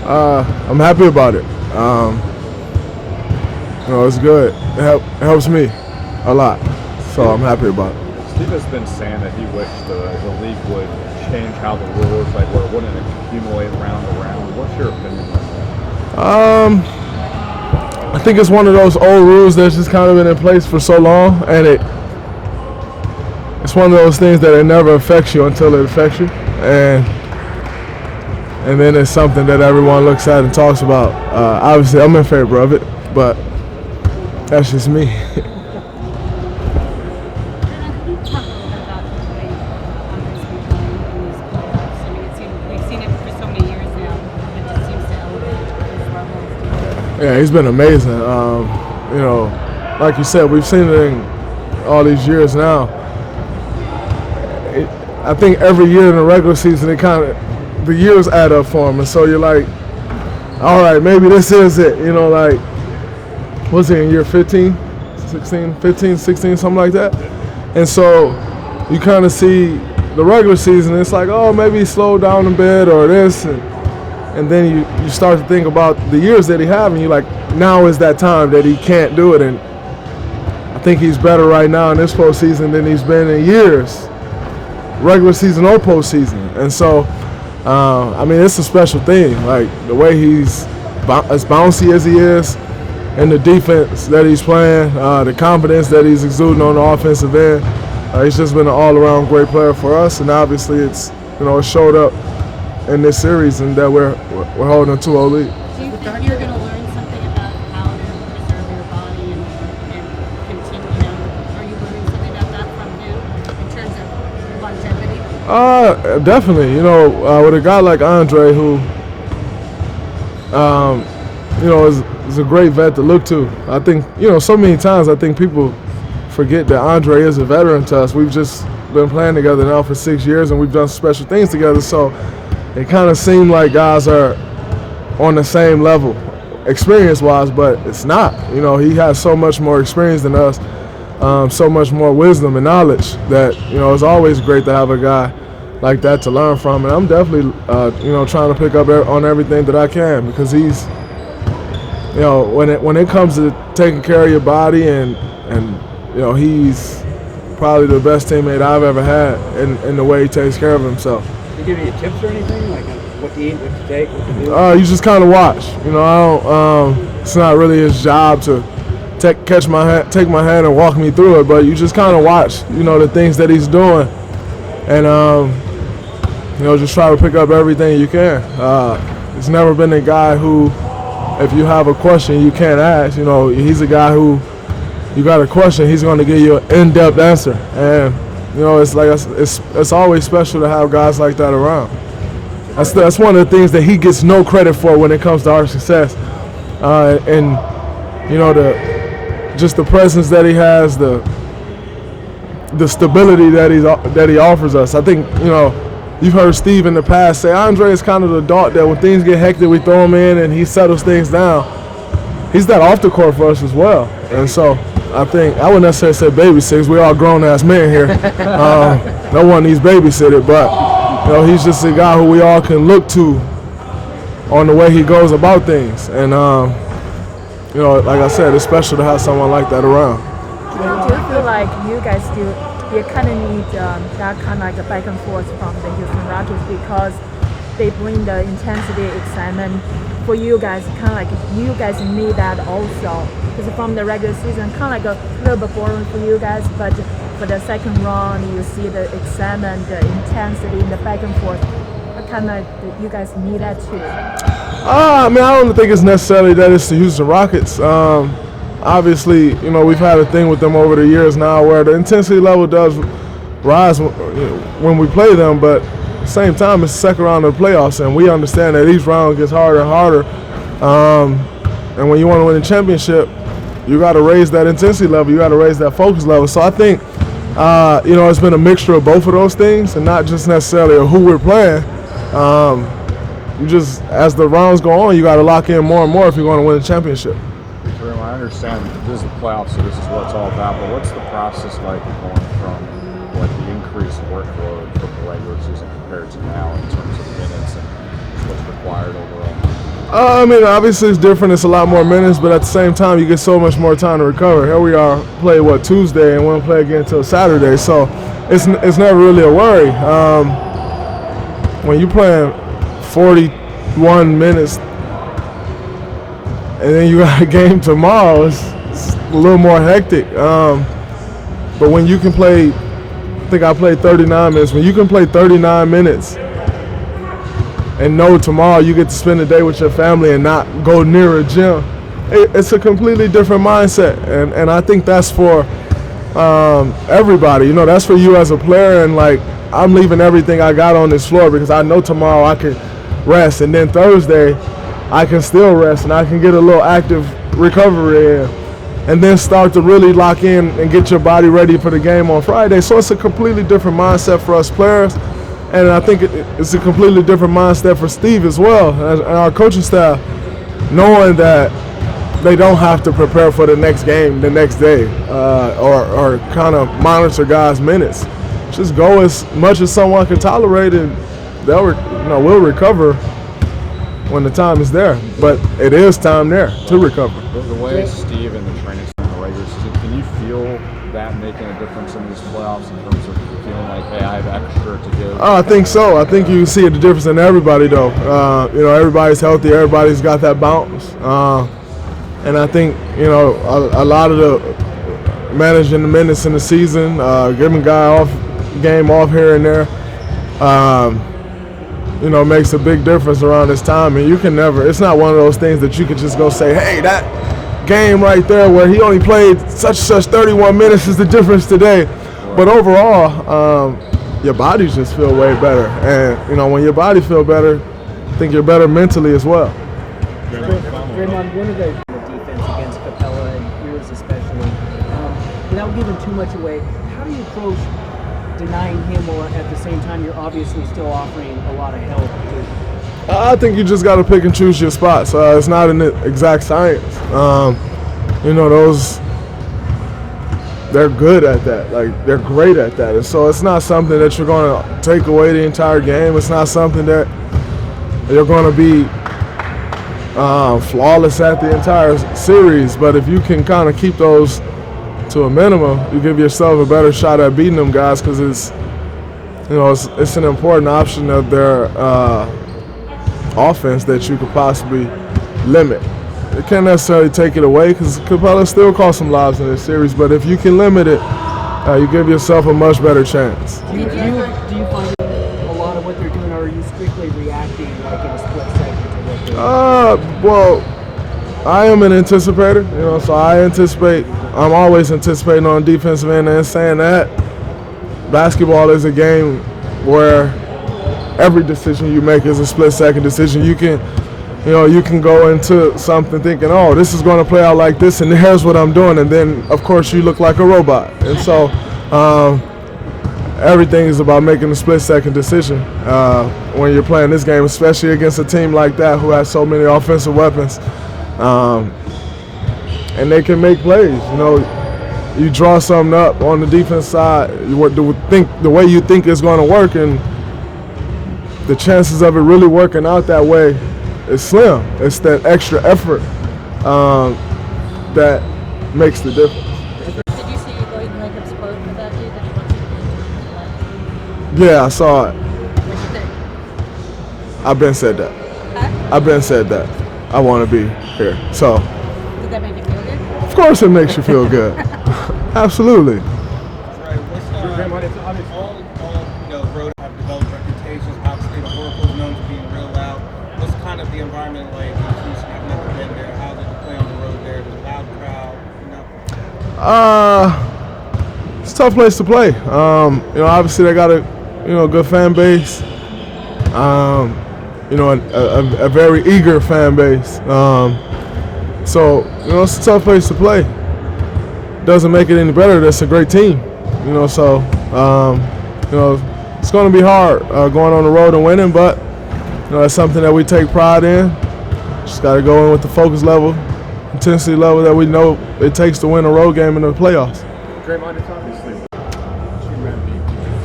I'm happy about it. It's good. It helps me a lot, so I'm happy about it. Steve has been saying that he wished the league would change how the rules, like where it wouldn't accumulate round to round. What's your opinion on that? I think it's one of those old rules that's just kind of been in place for so long, and it's one of those things that it never affects you until it affects you, and then it's something that everyone looks at and talks about. Obviously, I'm in favor of it, but that's just me. Yeah, he's been amazing. Like you said, we've seen it in all these years now. I think every year in the regular season, the years add up for him, and so you're like, all right, maybe this is it. Was it in year 15, 16, something like that? And so you kind of see the regular season, it's like, oh, maybe slow down a bit or this, and then you start to think about the years that he have, and you're like, now is that time that he can't do it. And I think he's better right now in this postseason than he's been in years, regular season or postseason. And so, it's a special thing. Like the way he's as bouncy as he is, and the defense that he's playing, the confidence that he's exuding on the offensive end. He's just been an all-around great player for us, and obviously it showed up in this series, and that we're holding a 2-0 lead. Do you think you're going to learn something about how to preserve your body and continue? Are you learning something about that from him in terms of longevity? Definitely. With a guy like Andre, who, is a great vet to look to. I think, so many times I think people forget that Andre is a veteran to us. We've just been playing together now for 6 years, and we've done special things together. So it kind of seemed like guys are on the same level experience-wise, but it's not. He has so much more experience than us, so much more wisdom and knowledge that, it's always great to have a guy like that to learn from. And I'm definitely, trying to pick up on everything that I can, because he's, when it comes to taking care of your body and he's probably the best teammate I've ever had in the way he takes care of himself. Did he give you tips or anything, like what to eat, what to take, what to do? You just kind of watch. I don't. It's not really his job to take my hand and walk me through it, but you just kind of watch. The things that he's doing, and just try to pick up everything you can. He's never been a guy who, if you have a question you can't ask, he's a guy who, you got a question, he's going to give you an in-depth answer. And it's like it's always special to have guys like that around. That's one of the things that he gets no credit for when it comes to our success. And the presence that he has, the stability that he offers us. I think you've heard Steve in the past say Andre is kind of the dog that when things get hectic, we throw him in and he settles things down. He's that off the court for us as well. And so I think I wouldn't necessarily say babysitters. We're all grown-ass men here. No one needs babysitted, but he's just a guy who we all can look to on the way he goes about things. And like I said, it's special to have someone like that around. Do you feel like you guys you kind of need that kind of like a back and forth from the Houston Rockets, because they bring the intensity, excitement for you guys, kind of like you guys need that also. Because from the regular season, kind of like a little bit boring for you guys, but for the second round, you see the excitement, the intensity, the back and forth. Kind of you guys need that too. I don't think it's necessarily that it's the Houston Rockets. Obviously, we've had a thing with them over the years now where the intensity level does rise when we play them, but at the same time, it's the second round of the playoffs, and we understand that each round gets harder and harder. And when you want to win a championship, you got to raise that intensity level. You got to raise that focus level. So I think, it's been a mixture of both of those things, and not just necessarily who we're playing. You just, as the rounds go on, you got to lock in more and more if you're going to win a championship. Draymond, I understand this is the playoffs, so this is what it's all about, but what's the process like going from the increased workload from the regular season compared to now in terms of minutes and what's required overall? I mean, obviously it's different. It's a lot more minutes, but at the same time, you get so much more time to recover. Here we are, play Tuesday, and we won't play again until Saturday. So it's never really a worry. When you're playing 41 minutes, and then you got a game tomorrow, it's a little more hectic. But when you can play, I think I played 39 minutes. When you can play 39 minutes and know tomorrow you get to spend the day with your family and not go near a gym, it's a completely different mindset. And I think that's for everybody. You know, that's for you as a player. And, like, I'm leaving everything I got on this floor because I know tomorrow I can rest. And then Thursday, I can still rest and I can get a little active recovery in. And then start to really lock in and get your body ready for the game on Friday. So it's a completely different mindset for us players. And I think it's a completely different mindset for Steve as well, and our coaching staff, knowing that they don't have to prepare for the next game the next day or kind of monitor guys' minutes. Just go as much as someone can tolerate, and we'll recover when the time is there. But it is time there to recover. The way Steve and the training center, the regular season, can you feel that making a difference in these playoffs in terms of feeling like, hey, I have extra to give? I think so. I think you see the difference in everybody, though. Everybody's healthy. Everybody's got that bounce. And I think, a lot of the managing the minutes in the season, giving guy game off here and there, makes a big difference around this time. And you can never, it's not one of those things that you can just go say, hey, that game right there where he only played such 31 minutes is the difference today. But overall, your body just feel way better. And, when your body feel better, I think you're better mentally as well. Draymond, one of the defense against Capella and yours especially, without giving too much away, how do you approach denying him while at the same time you're obviously still offering a lot of help? I think you just got to pick and choose your spots. It's not an exact science. They're good at that. Like, they're great at that. And so it's not something that you're going to take away the entire game. It's not something that you're going to be flawless at the entire series. But if you can kind of keep those to a minimum, you give yourself a better shot at beating them guys, because it's an important option of their offense that you could possibly limit. You can't necessarily take it away, because Capella still cost some lives in this series, but if you can limit it, you give yourself a much better chance. Do you find a lot of what they're doing, or are you strictly reacting like in a split second to what they're doing? Well, I am an anticipator, so I'm always anticipating on the defensive end, and saying that basketball is a game where every decision you make is a split-second decision. You can go into something thinking, oh, this is going to play out like this, and here's what I'm doing, and then, of course, you look like a robot. And so everything is about making a split-second decision when you're playing this game, especially against a team like that who has so many offensive weapons. And they can make plays. You draw something up on the defense side, the way you think it's going to work, and the chances of it really working out that way is slim. It's that extra effort that makes the difference. Did you see Jacob's quote with that dude that he wants to be? Yeah, I saw it. What do you think? I've been said that. Huh? I've been said that. I want to be here. So, Did that make you feel good? of course it makes you feel good. Absolutely. Right. All road have developed reputations. Obviously, the Oracle is known for being real loud. What's kind of the environment like in Houston? I've never been there. How's it to play on the road there? There's a loud crowd. It's a tough place to play. Obviously they got a good fan base. A very eager fan base. So it's a tough place to play. Doesn't make it any better. That's a great team. It's going to be hard going on the road and winning, but that's something that we take pride in. Just got to go in with the focus level, intensity level that we know it takes to win a road game in the playoffs. Draymond, it's obviously two MVPs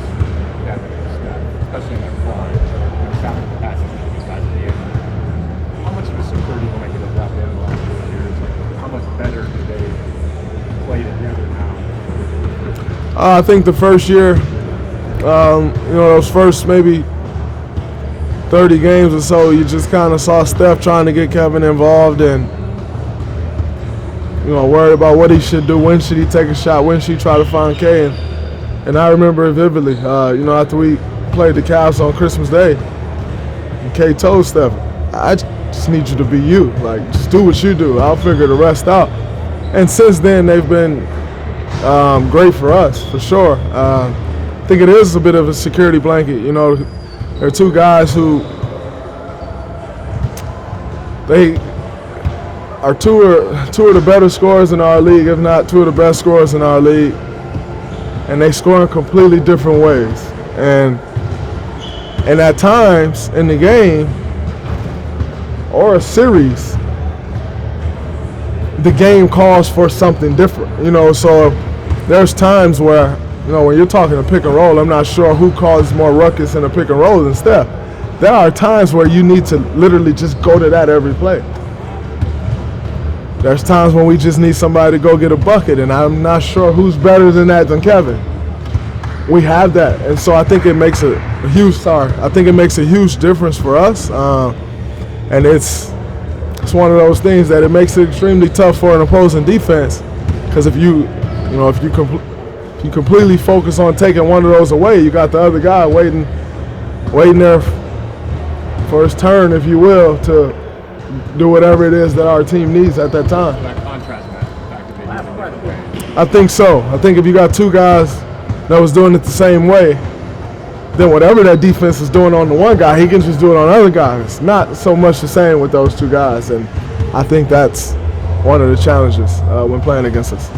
having this staff, especially in their prime, and found the capacity to these guys at the end. How much of a surprise I think the first year, those first maybe 30 games or so, you just kind of saw Steph trying to get Kevin involved and, worried about what he should do, when should he take a shot, when should he try to find K. And I remember it vividly, after we played the Cavs on Christmas Day, and K told Steph, I just need you to be you. Like, just do what you do. I'll figure the rest out. And since then, they've been great for us, for sure. I think it is a bit of a security blanket. There are two guys who they are two of the better scorers in our league, if not two of the best scorers in our league. And they score in completely different ways. And at times in the game or a series, the game calls for something different. So there's times where, when you're talking a pick and roll, I'm not sure who causes more ruckus in a pick and roll than Steph. There are times where you need to literally just go to that every play. There's times when we just need somebody to go get a bucket, and I'm not sure who's better than that than Kevin. We have that, and so I think it makes a huge difference for us, and it's one of those things that it makes it extremely tough for an opposing defense, because if you completely focus on taking one of those away, you got the other guy waiting there for his turn, if you will, to do whatever it is that our team needs at that time. That contrast match. I think so. I think if you got two guys that was doing it the same way, then whatever that defense is doing on the one guy, he can just do it on other guys. Not so much the same with those two guys, and I think that's one of the challenges when playing against us.